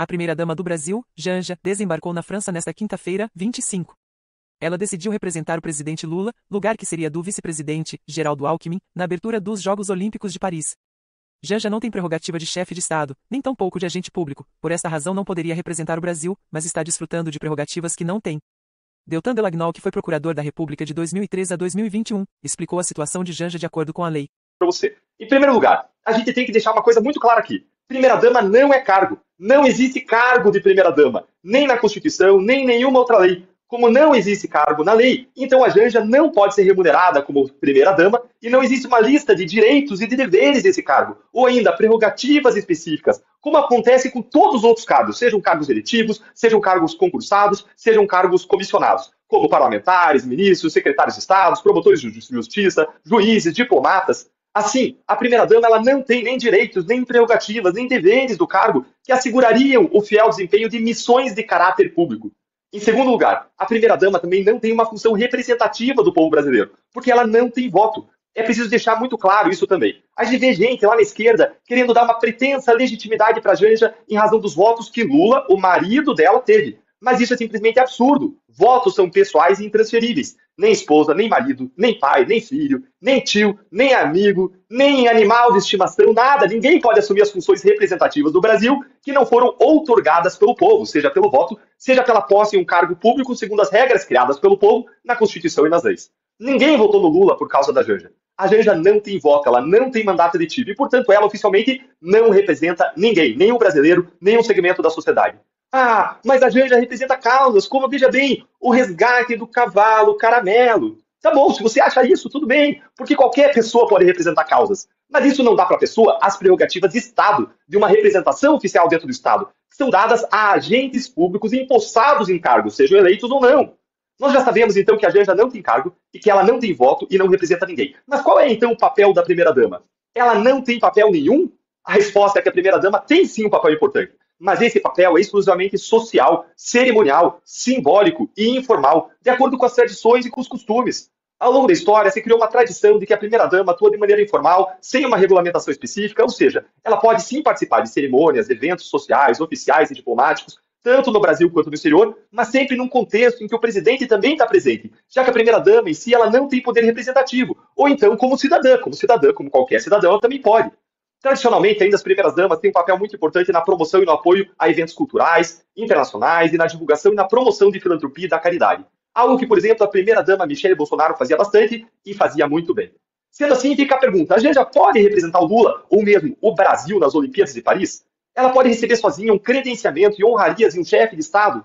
A primeira-dama do Brasil, Janja, desembarcou na França nesta quinta-feira, 25. Ela decidiu representar o presidente Lula, lugar que seria do vice-presidente, Geraldo Alckmin, na abertura dos Jogos Olímpicos de Paris. Janja não tem prerrogativa de chefe de Estado, nem tampouco de agente público, por esta razão não poderia representar o Brasil, mas está desfrutando de prerrogativas que não tem. Deltan Delagnol, que foi procurador da República de 2013 a 2021, explicou a situação de Janja de acordo com a lei. Para você. Em primeiro lugar, a gente tem que deixar uma coisa muito clara aqui. Primeira-dama não é cargo. Não existe cargo de primeira-dama, nem na Constituição, nem em nenhuma outra lei. Como não existe cargo na lei, então a Janja não pode ser remunerada como primeira-dama e não existe uma lista de direitos e de deveres desse cargo, ou ainda prerrogativas específicas, como acontece com todos os outros cargos, sejam cargos eletivos, sejam cargos concursados, sejam cargos comissionados, como parlamentares, ministros, secretários de Estado, promotores de justiça, juízes, diplomatas. Assim, a primeira-dama ela não tem nem direitos, nem prerrogativas, nem deveres do cargo que assegurariam o fiel desempenho de missões de caráter público. Em segundo lugar, a primeira-dama também não tem uma função representativa do povo brasileiro, porque ela não tem voto. É preciso deixar muito claro isso também. A gente vê gente lá na esquerda querendo dar uma pretensa legitimidade para a Janja em razão dos votos que Lula, o marido dela, teve. Mas isso é simplesmente absurdo. Votos são pessoais e intransferíveis. Nem esposa, nem marido, nem pai, nem filho, nem tio, nem amigo, nem animal de estimação, nada. Ninguém pode assumir as funções representativas do Brasil que não foram outorgadas pelo povo, seja pelo voto, seja pela posse em um cargo público segundo as regras criadas pelo povo na Constituição e nas leis. Ninguém votou no Lula por causa da Janja. A Janja não tem voto, ela não tem mandato eletivo e, portanto, ela oficialmente não representa ninguém, nem o brasileiro, nem um segmento da sociedade. Ah, mas a Janja representa causas, como, veja bem, o resgate do cavalo caramelo. Tá bom, se você acha isso, tudo bem, porque qualquer pessoa pode representar causas. Mas isso não dá para a pessoa as prerrogativas de Estado, de uma representação oficial dentro do Estado, que são dadas a agentes públicos empossados em cargos, sejam eleitos ou não. Nós já sabemos, então, que a Janja não tem cargo e que ela não tem voto e não representa ninguém. Mas qual é, então, o papel da primeira-dama? Ela não tem papel nenhum? A resposta é que a primeira-dama tem sim um papel importante. Mas esse papel é exclusivamente social, cerimonial, simbólico e informal, de acordo com as tradições e com os costumes. Ao longo da história, se criou uma tradição de que a primeira-dama atua de maneira informal, sem uma regulamentação específica, ou seja, ela pode sim participar de cerimônias, eventos sociais, oficiais e diplomáticos, tanto no Brasil quanto no exterior, mas sempre num contexto em que o presidente também está presente, já que a primeira-dama em si ela não tem poder representativo, ou então como cidadã, como qualquer cidadão, ela também pode. Tradicionalmente, ainda as primeiras-damas têm um papel muito importante na promoção e no apoio a eventos culturais, internacionais e na divulgação e na promoção de filantropia e da caridade. Algo que, por exemplo, a primeira-dama Michele Bolsonaro fazia bastante e fazia muito bem. Sendo assim, fica a pergunta, a Janja pode representar o Lula, ou mesmo o Brasil, nas Olimpíadas de Paris? Ela pode receber sozinha um credenciamento e honrarias de um chefe de Estado?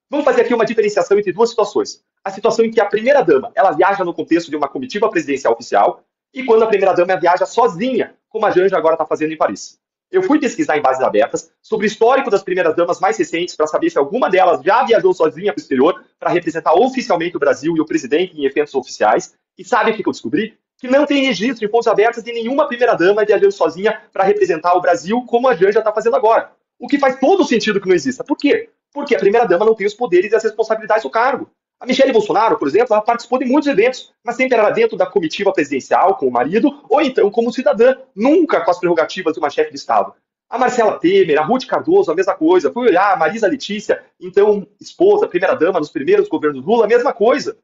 Vamos fazer aqui uma diferenciação entre duas situações. A situação em que a primeira-dama ela viaja no contexto de uma comitiva presidencial oficial, e quando a primeira-dama viaja sozinha, como a Janja agora está fazendo em Paris. Eu fui pesquisar em bases abertas sobre o histórico das primeiras-damas mais recentes para saber se alguma delas já viajou sozinha para o exterior para representar oficialmente o Brasil e o presidente em eventos oficiais. E sabe o que eu descobri? Que não tem registro em fontes abertas de nenhuma primeira-dama viajando sozinha para representar o Brasil como a Janja está fazendo agora. O que faz todo sentido que não exista. Por quê? Porque a primeira-dama não tem os poderes e as responsabilidades do cargo. A Michele Bolsonaro, por exemplo, ela participou de muitos eventos, mas sempre era dentro da comitiva presidencial, com o marido, ou então como cidadã, nunca com as prerrogativas de uma chefe de Estado. A Marcela Temer, a Ruth Cardoso, a mesma coisa. Fui olhar a Marisa Letícia, então esposa, primeira-dama nos primeiros governos Lula, a mesma coisa.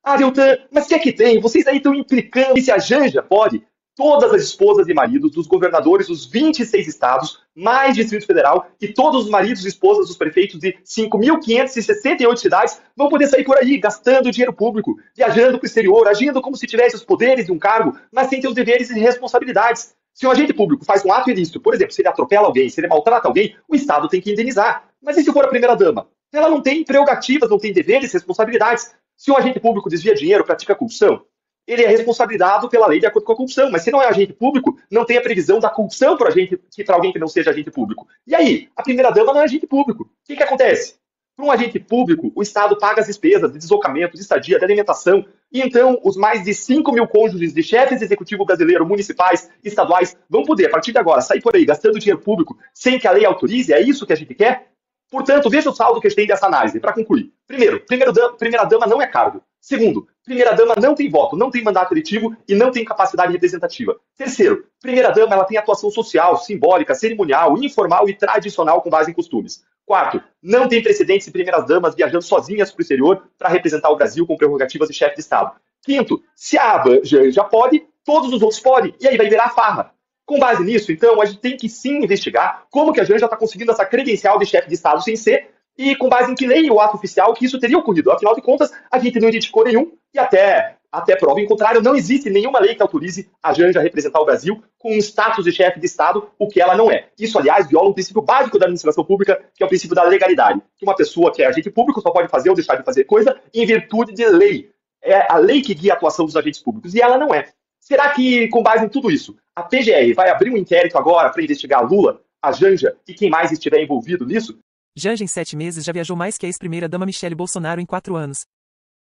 Ah, Deltan, mas o que é que tem? Vocês aí estão implicando que se a Janja pode, todas as esposas e maridos dos governadores dos 26 estados, mais Distrito Federal, e todos os maridos e esposas dos prefeitos de 5.568 cidades vão poder sair por aí, gastando dinheiro público, viajando para o exterior, agindo como se tivesse os poderes de um cargo, mas sem ter os deveres e responsabilidades. Se um agente público faz um ato ilícito, por exemplo, se ele atropela alguém, se ele maltrata alguém, o Estado tem que indenizar. Mas e se for a primeira-dama? Ela não tem prerrogativas, não tem deveres e responsabilidades. Se um agente público desvia dinheiro, pratica corrupção, ele é responsabilizado pela lei de acordo com a corrupção. Mas se não é agente público, não tem a previsão da corrupção para alguém que não seja agente público. E aí? A primeira-dama não é agente público. O que acontece? Para um agente público, o Estado paga as despesas de deslocamento, de estadia, de alimentação. E então, os mais de 5 mil cônjuges de chefes de executivo brasileiro, municipais, estaduais, vão poder, a partir de agora, sair por aí gastando dinheiro público sem que a lei autorize? É isso que a gente quer? Portanto, veja o saldo que a gente tem dessa análise, para concluir. Primeiro, primeira-dama não é cargo. Segundo, primeira-dama não tem voto, não tem mandato eletivo e não tem capacidade representativa. Terceiro, primeira-dama ela tem atuação social, simbólica, cerimonial, informal e tradicional com base em costumes. Quarto, não tem precedentes de primeiras-damas viajando sozinhas para o exterior para representar o Brasil com prerrogativas de chefe de Estado. Quinto, se a Janja pode, todos os outros podem, e aí vai virar farra. Com base nisso, então, a gente tem que sim investigar como que a Janja está conseguindo essa credencial de chefe de Estado sem ser, e com base em que lei ou ato oficial que isso teria ocorrido. Afinal de contas, a gente não identificou nenhum, e até prova em contrário, não existe nenhuma lei que autorize a Janja a representar o Brasil com um status de chefe de Estado, o que ela não é. Isso, aliás, viola um princípio básico da administração pública, que é o princípio da legalidade. Que uma pessoa que é agente público só pode fazer ou deixar de fazer coisa em virtude de lei. É a lei que guia a atuação dos agentes públicos, e ela não é. Será que, com base em tudo isso, a PGR vai abrir um inquérito agora para investigar Lula, a Janja e quem mais estiver envolvido nisso? Janja, em 7 meses, já viajou mais que a ex-primeira-dama Michele Bolsonaro em 4 anos.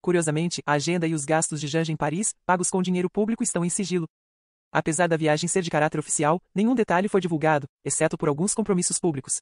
Curiosamente, a agenda e os gastos de Janja em Paris, pagos com dinheiro público, estão em sigilo. Apesar da viagem ser de caráter oficial, nenhum detalhe foi divulgado, exceto por alguns compromissos públicos.